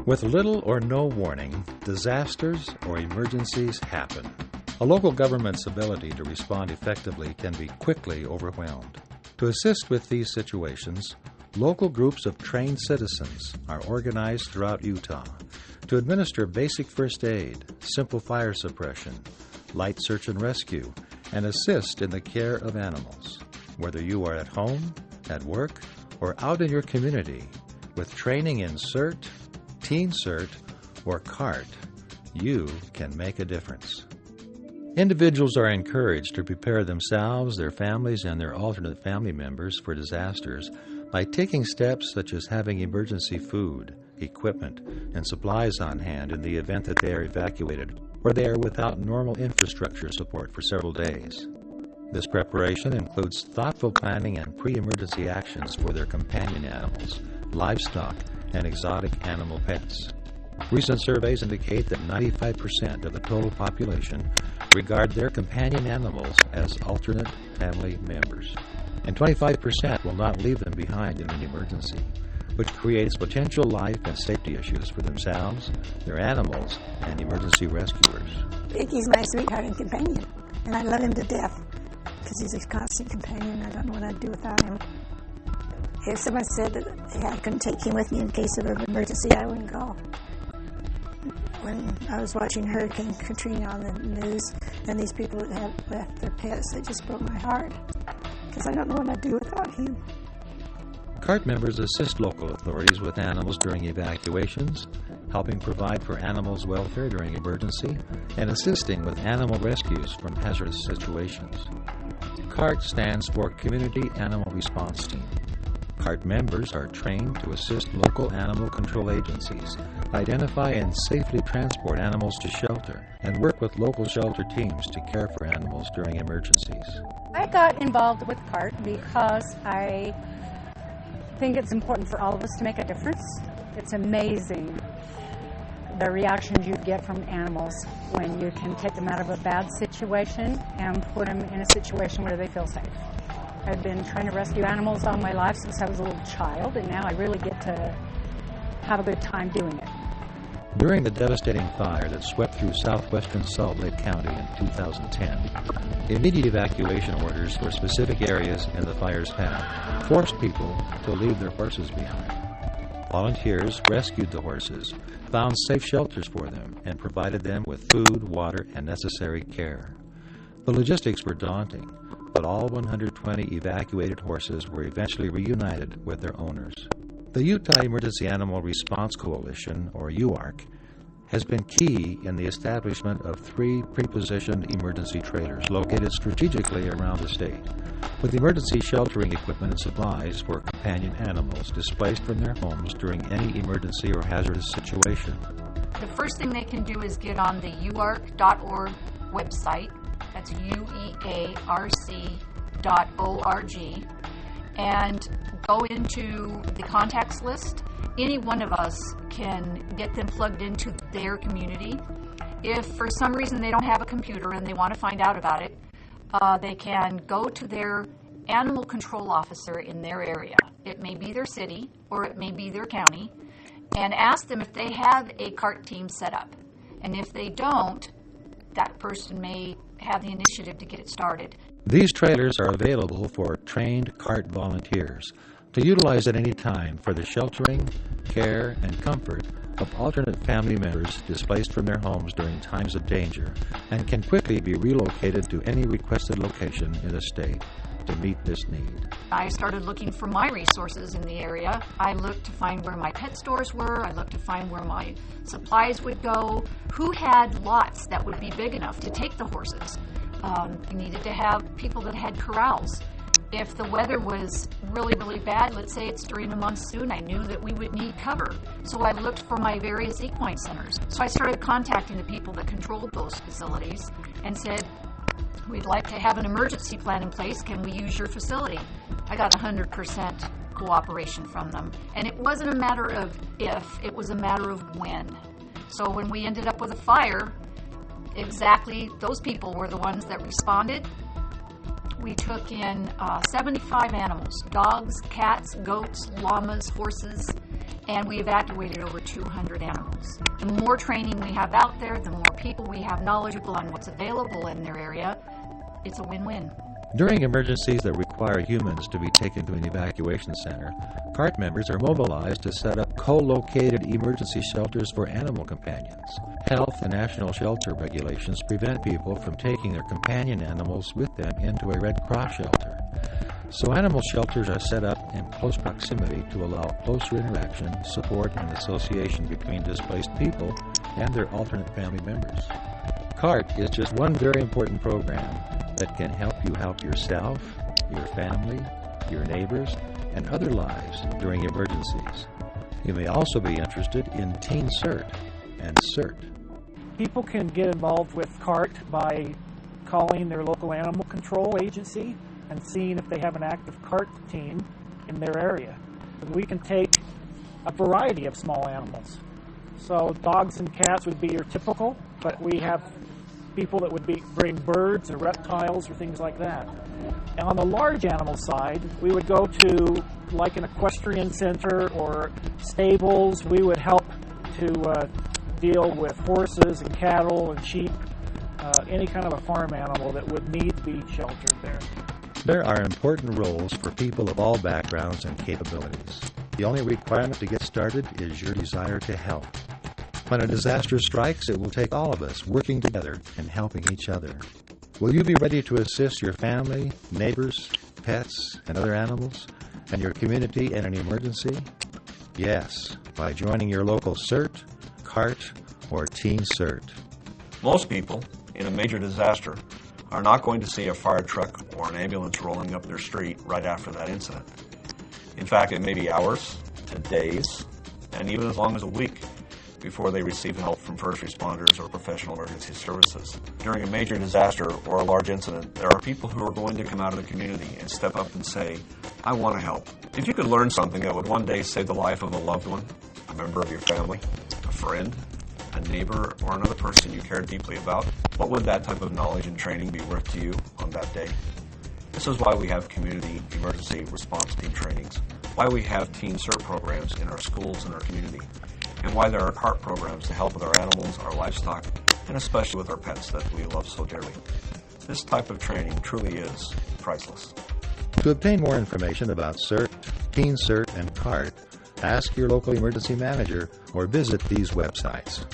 With little or no warning, disasters or emergencies happen. A local government's ability to respond effectively can be quickly overwhelmed. To assist with these situations, local groups of trained citizens are organized throughout Utah to administer basic first aid, simple fire suppression, light search and rescue, and assist in the care of animals. Whether you are at home, at work, or out in your community, with training in CERT, Teen CERT, or CART, you can make a difference. Individuals are encouraged to prepare themselves, their families, and their alternate family members for disasters by taking steps such as having emergency food, equipment, and supplies on hand in the event that they are evacuated or they are without normal infrastructure support for several days. This preparation includes thoughtful planning and pre-emergency actions for their companion animals, livestock, and exotic animal pets. Recent surveys indicate that 95% of the total population regard their companion animals as alternate family members, and 25% will not leave them behind in an emergency, which creates potential life and safety issues for themselves, their animals, and emergency rescuers. Iggy's my sweetheart and companion, and I love him to death because he's a constant companion. I don't know what I'd do without him. If someone said that I couldn't take him with me in case of an emergency, I wouldn't go. When I was watching Hurricane Katrina on the news, and these people that had left their pets, it just broke my heart because I don't know what I'd do without him. CART members assist local authorities with animals during evacuations, helping provide for animals' welfare during emergency, and assisting with animal rescues from hazardous situations. CART stands for Community Animal Response Team. CART members are trained to assist local animal control agencies, identify and safely transport animals to shelter, and work with local shelter teams to care for animals during emergencies. I got involved with CART because I think it's important for all of us to make a difference. It's amazing the reactions you get from animals when you can take them out of a bad situation and put them in a situation where they feel safe. I've been trying to rescue animals all my life since I was a little child, and now I really get to have a good time doing it. During the devastating fire that swept through southwestern Salt Lake County in 2010, immediate evacuation orders for specific areas in the fire's path forced people to leave their horses behind. Volunteers rescued the horses, found safe shelters for them, and provided them with food, water, and necessary care. The logistics were daunting, but all 120 evacuated horses were eventually reunited with their owners. The Utah Emergency Animal Response Coalition, or UARC, has been key in the establishment of 3 pre-positioned emergency trailers located strategically around the state, with emergency sheltering equipment and supplies for companion animals displaced from their homes during any emergency or hazardous situation. The first thing they can do is get on the uarc.org website. That's uearc.org, and go into the contacts list. Any one of us can get them plugged into their community. If for some reason they don't have a computer and they want to find out about it, they can go to their animal control officer in their area. It may be their city or it may be their county, and ask them if they have a CART team set up. And if they don't, that person may have the initiative to get it started. These trailers are available for trained CART volunteers to utilize at any time for the sheltering, care, and comfort of alternate family members displaced from their homes during times of danger, and can quickly be relocated to any requested location in the state to meet this need. I started looking for my resources in the area. I looked to find where my pet stores were. I looked to find where my supplies would go. Who had lots that would be big enough to take the horses? You needed to have people that had corrals. If the weather was really, really bad, let's say it's during a monsoon, I knew that we would need cover. So I looked for my various equine centers. So I started contacting the people that controlled those facilities and said, we'd like to have an emergency plan in place. Can we use your facility? I got 100% cooperation from them. And it wasn't a matter of if, it was a matter of when. So when we ended up with a fire, exactly those people were the ones that responded. we took in 75 animals, dogs, cats, goats, llamas, horses, and we evacuated over 200 animals. The more training we have out there, the more people we have knowledgeable on what's available in their area, it's a win-win. During emergencies that require humans to be taken to an evacuation center, CART members are mobilized to set up co-located emergency shelters for animal companions. Health and national shelter regulations prevent people from taking their companion animals with them into a Red Cross shelter. So animal shelters are set up in close proximity to allow closer interaction, support, and association between displaced people and their alternate family members. CART is just one very important program that can help you help yourself, your family, your neighbors, and other lives during emergencies. You may also be interested in Teen CERT and CERT. People can get involved with CART by calling their local animal control agency and seeing if they have an active CART team in their area. And we can take a variety of small animals. So dogs and cats would be your typical, but we have people that would bring birds or reptiles or things like that. And on the large animal side, we would go to like an equestrian center or stables. We would help to deal with horses and cattle and sheep, any kind of a farm animal that would need to be sheltered there. There are important roles for people of all backgrounds and capabilities. The only requirement to get started is your desire to help. When a disaster strikes, it will take all of us working together and helping each other. Will you be ready to assist your family, neighbors, pets, and other animals, and your community in an emergency? Yes, by joining your local CERT, CART, or Teen CERT. Most people in a major disaster are not going to see a fire truck or an ambulance rolling up their street right after that incident. In fact, it may be hours to days, and even as long as a week before they receive help from first responders or professional emergency services. During a major disaster or a large incident, there are people who are going to come out of the community and step up and say, I want to help. If you could learn something that would one day save the life of a loved one, a member of your family, a friend, a neighbor, or another person you care deeply about, what would that type of knowledge and training be worth to you on that day? This is why we have community emergency response team trainings, why we have Teen CERT programs in our schools and our community, and why there are CART programs to help with our animals, our livestock, and especially with our pets that we love so dearly. This type of training truly is priceless. To obtain more information about CERT, Teen CERT, and CART, ask your local emergency manager or visit these websites.